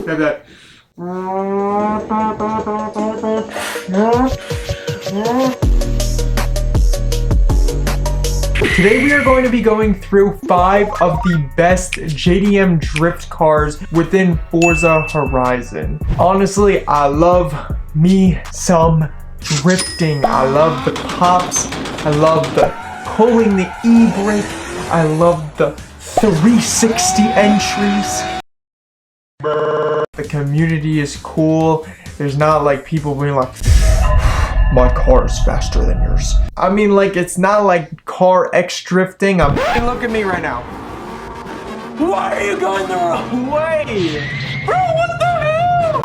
Have that. Today we are going to be going through 5 of the best JDM drift cars within Forza Horizon. Honestly, I love me some drifting. I love the pops. I love the pulling the e-brake. I love the 360 entries. The community is cool. There's not like people being like, my car is faster than yours. I mean, like, it's not like car X drifting. Look at me right now. Why are you going the wrong way? Bro, what the hell?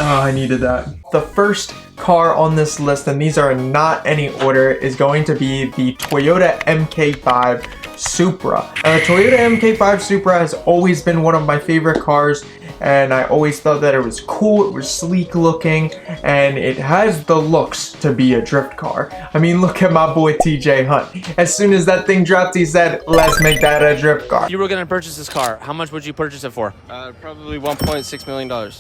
Oh, I needed that. The first car on this list, and these are not any order, is going to be the Toyota MK5 Supra. Toyota MK5 Supra has always been one of my favorite cars, and I always thought that it was cool, it was sleek looking, and it has the looks to be a drift car. I mean, look at my boy TJ Hunt. As soon as that thing dropped, he said, let's make that a drift car. If you were gonna purchase this car, how much would you purchase it for? Probably $1.6 million.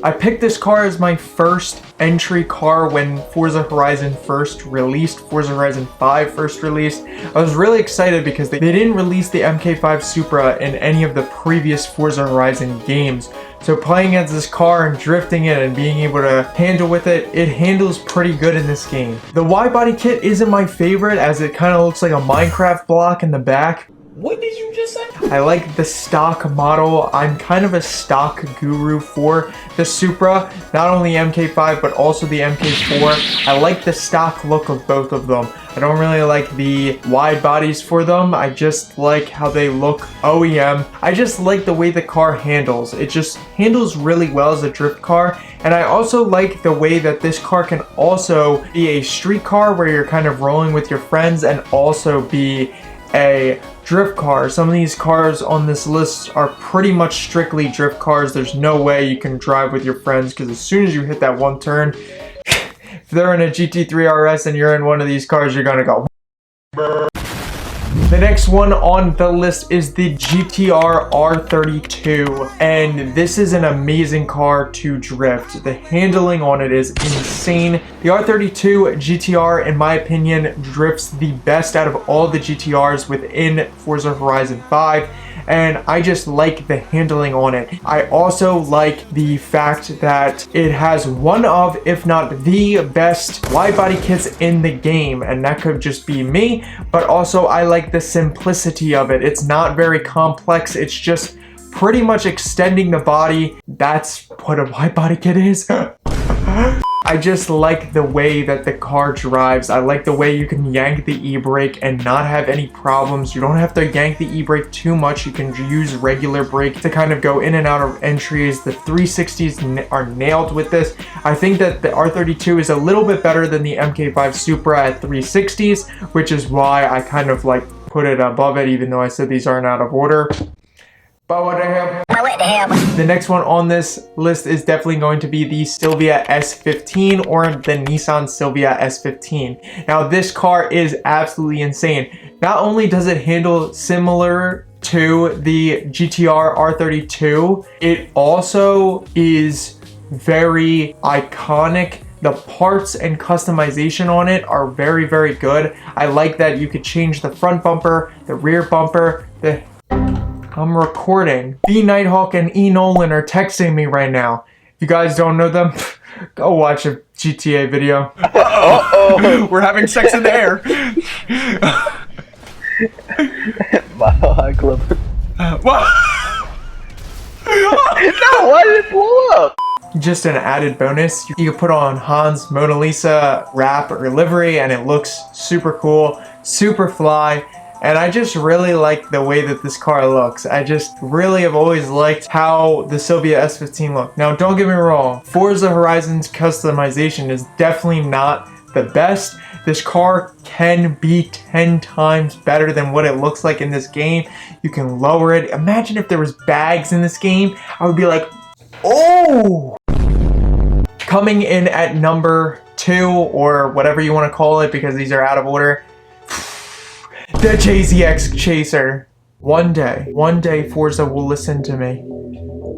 I picked this car as my first entry car when Forza Horizon first released, Forza Horizon 5 first released. I was really excited because they didn't release the MK5 Supra in any of the previous Forza Horizon games. So playing as this car and drifting it and being able to handle with it, it handles pretty good in this game. The wide body kit isn't my favorite as it kind of looks like a Minecraft block in the back. What did you just say? I like the stock model. I'm kind of a stock guru for the Supra, not only MK5 but also the MK4. I like the stock look of both of them. I don't really like the wide bodies for them. I just like how they look OEM. I just like the way the car handles. It just handles really well as a drift car. And I also like the way that this car can also be a street car where you're kind of rolling with your friends and also be a drift car. Some of these cars on this list are pretty much strictly drift cars. There's no way you can drive with your friends because as soon as you hit that one turn, if they're in a GT3 RS and you're in one of these cars, you're gonna go. The next one on the list is the GTR R32, and this is an amazing car to drift. The handling on it is insane. The R32 GTR, in my opinion, drifts the best out of all the GTRs within Forza Horizon 5, and I just like the handling on it. I also like the fact that it has one of, if not the best wide body kits in the game, and that could just be me, but also I like the simplicity of it. It's not very complex. It's just pretty much extending the body. That's what a wide body kit is. I just like the way that the car drives. I like the way you can yank the e-brake and not have any problems. You don't have to yank the e-brake too much. You can use regular brake to kind of go in and out of entries. The 360s are nailed with this. I think that the R32 is a little bit better than the MK5 Supra at 360s, which is why I kind of like put it above it, even though I said these aren't out of order. But what the hell? The next one on this list is definitely going to be the Silvia S15 or the Nissan Silvia S15. Now this car is absolutely insane. Not only does it handle similar to the GTR R32, it also is very iconic. The parts and customization on it are very, very good. I like that you could change the front bumper, the rear bumper, I'm recording. B Nighthawk and E Nolan are texting me right now. If you guys don't know them, go watch a GTA video. Uh-oh. We're having sex in the air. Mile Club. What? No, why did it blow up? Just an added bonus, you can put on Hans Mona Lisa wrap or livery and it looks super cool, super fly. And I just really like the way that this car looks. I just really have always liked how the Silvia S15 looked. Now, don't get me wrong. Forza Horizon's customization is definitely not the best. This car can be 10 times better than what it looks like in this game. You can lower it. Imagine if there was bags in this game. I would be like, oh! Coming in at number 2, or whatever you want to call it because these are out of order, the JZX Chaser. One day Forza will listen to me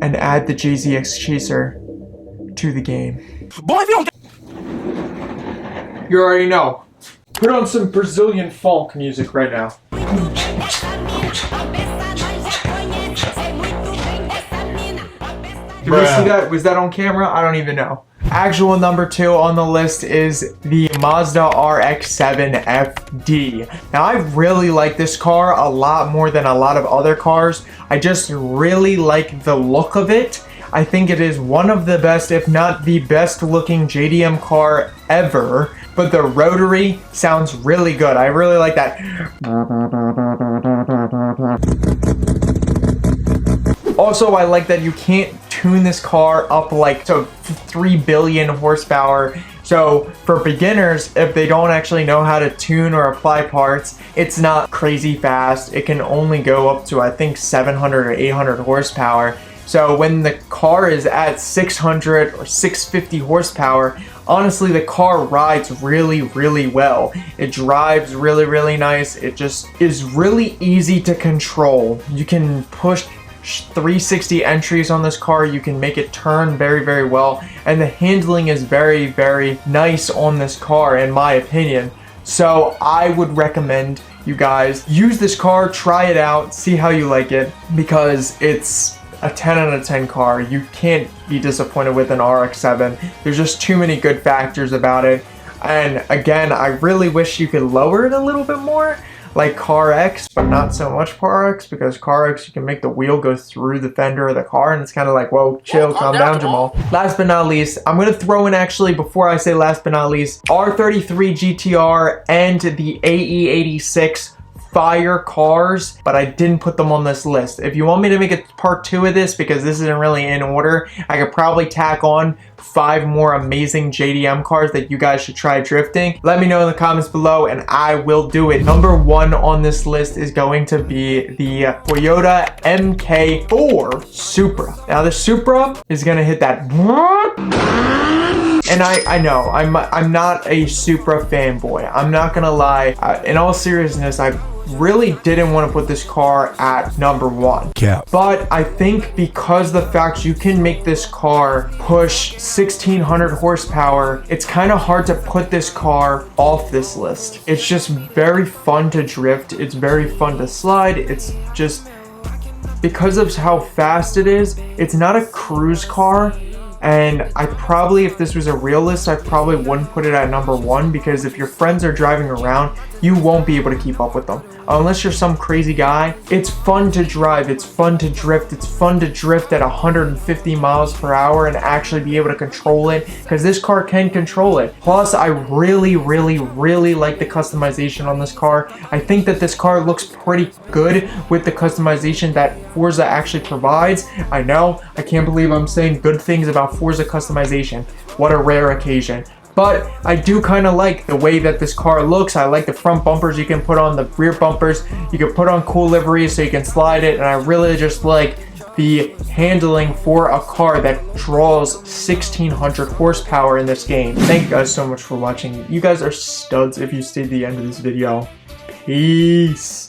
and add the GZX Chaser to the game. Boy, if you don't You already know. Put on some Brazilian funk music right now. Did we see that? Was that on camera? I don't even know. Actual number 2 on the list is the Mazda RX-7 FD. Now, I really like this car a lot more than a lot of other cars. I just really like the look of it. I think it is one of the best, if not the best looking JDM car ever. But the rotary sounds really good. I really like that. Also, I like that you can't tune this car up like to 3 billion horsepower. So for beginners, if they don't actually know how to tune or apply parts, it's not crazy fast. It can only go up to, I think, 700 or 800 horsepower. So when the car is at 600 or 650 horsepower, honestly, the car rides really, really well. It drives really, really nice. It just is really easy to control. You can push 360 entries on this car. You can make it turn very, very well. And the handling is very, very nice on this car, in my opinion. So I would recommend you guys use this car, try it out, see how you like it, because it's a 10 out of 10 car. You can't be disappointed with an RX-7. There's just too many good factors about it. And again, I really wish you could lower it a little bit more, like Car X, but not so much Car X, because Car X, you can make the wheel go through the fender of the car, and it's kind of like, whoa, chill, calm down, Jamal. Last but not least, I'm going to throw in, actually, before I say last but not least, R33 GTR and the AE86 fire cars, but I didn't put them on this list. If you want me to make a part 2 of this, because this isn't really in order, I could probably tack on 5 more amazing JDM cars that you guys should try drifting. Let me know in the comments below and I will do it. Number 1 on this list is going to be the Toyota MK4 Supra. Now the Supra is gonna hit that, and I know I'm not a Supra fanboy. I'm not gonna lie. In all seriousness, I really didn't want to put this car at number 1. Cap. But I think because the fact you can make this car push 1600 horsepower, it's kind of hard to put this car off this list. It's just very fun to drift. It's very fun to slide. It's just, because of how fast it is, it's not a cruise car. And I probably, if this was a real list, I probably wouldn't put it at number 1, because if your friends are driving around, you won't be able to keep up with them. Unless you're some crazy guy. It's fun to drive, it's fun to drift, it's fun to drift at 150 miles per hour and actually be able to control it, because this car can control it. Plus, I really, really, really like the customization on this car. I think that this car looks pretty good with the customization that Forza actually provides. I know, I can't believe I'm saying good things about Forza customization. What a rare occasion. But I do kind of like the way that this car looks. I like the front bumpers you can put on, the rear bumpers. You can put on cool liveries so you can slide it. And I really just like the handling for a car that draws 1600 horsepower in this game. Thank you guys so much for watching. You guys are studs if you stayed to the end of this video. Peace.